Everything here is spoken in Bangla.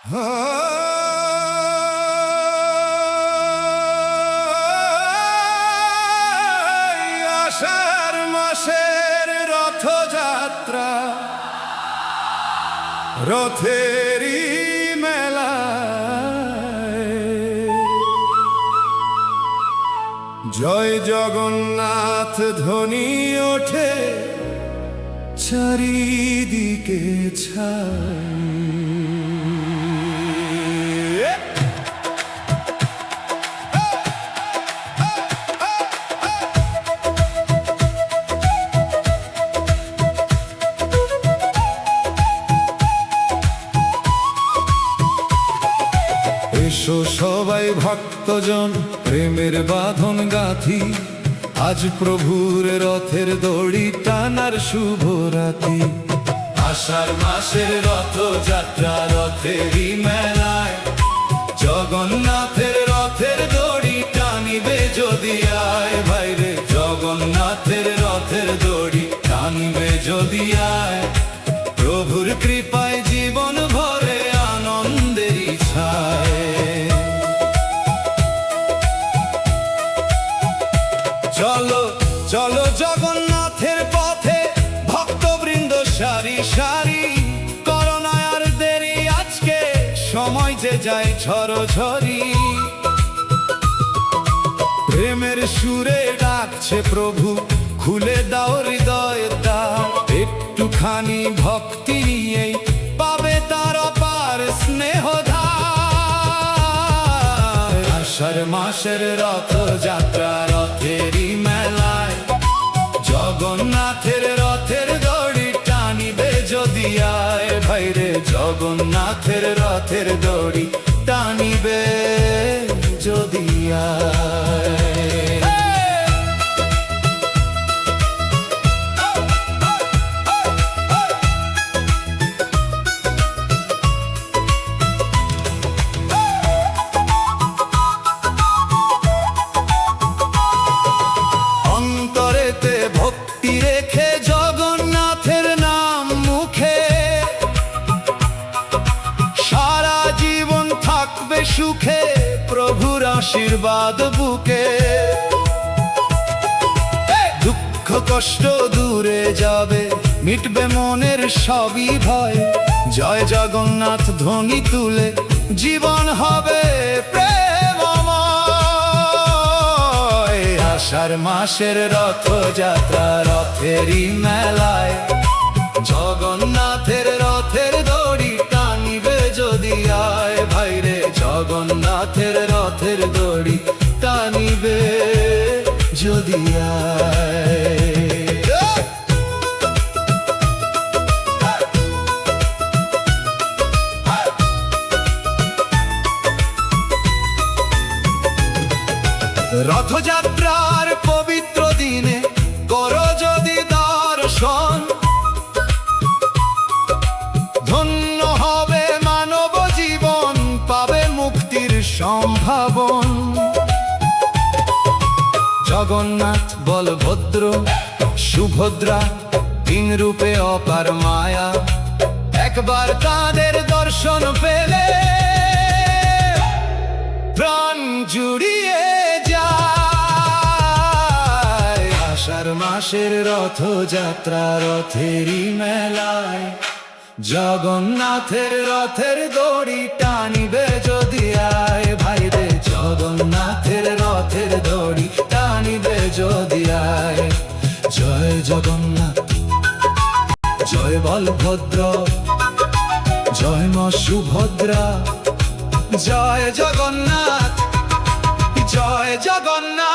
আষাঢ় মাসের রথযাত্রা, রথেরই মেলায় জয় জগন্নাথ ধ্বনি ওঠে চারিদিকে ছাই। এসো সবাই ভক্তজন, প্রেমের বাঁধন গাঁথি, আজ প্রভুর রথের দড়ি টানার শুভ রাতি। আষাঢ় মাসের রথযাত্রা, রথেরই মেলায় জগন্নাথের রথের দড়ি টানিবে যদি আয়। ভাইরে জগন্নাথের রথের দড়ি টানিবে যদি আয়। প্রভুর কৃপায় জীবন ভরে আনন্দেরই ছায়। চলো চলো জগন্নাথের পথে, ভক্তবৃন্দ সারি সারি, করোনায় আর দেরি আজকে, সময় যে যায় ঝরঝরি। প্রেমের সুরে ডাকছে প্রভু, খুলে দাও হৃদয় দ্বার। একটুখানি ভক্তি নিয়েই পাবে তার অপার স্নেহধার। আষাঢ় মাসের রথযাত্রা, রথেরই মেলায় জগন্নাথের রথের দড়ি টানিবে যদি আয়। ভাইরে জগন্নাথের রথের দড়ি টানিবে যদি আয়। ভক্তি রেখে জগন্নাথের নাম মুখে, সারা জীবন থাকবে সুখে প্রভুর আশীর্বাদ বুকে। দুঃখ কষ্ট দূরে যাবে, মিটবে মনের সবই ভয়। জয় জগন্নাথ ধ্বনি তুলে জীবন হবে প্রেমময়। আষাঢ় মাসের রথযাত্রা, রথেরই মেলায় জগন্নাথের রথের দড়ি টানিবে যদি আয়। ভাইরে জগন্নাথের রথের দড়ি টানিবে যদি আয়। রথযাত্রার পবিত্র দিনে করো যদি দর্শন, ধন্য হবে মানব জীবন, পাবে মুক্তির সম্ভাবন। জগন্নাথ বলভদ্র সুভদ্রা, তিন রূপে অপার মায়া, একবার তাদের দর্শন পেলে প্রাণ জুড়িয়ে যায়। আষাঢ় মাসের রথযাত্রা, রথেরই মেলায় জগন্নাথের রথের দড়ি টানিবে যদি আয়। ভাইরে জগন্নাথের রথের দড়ি টানিবে যদি আয়। জয় জগন্নাথ, জয় বলভদ্র, জয় মা সুভদ্রা, জয় জগন্নাথ, জয় জগন্নাথ।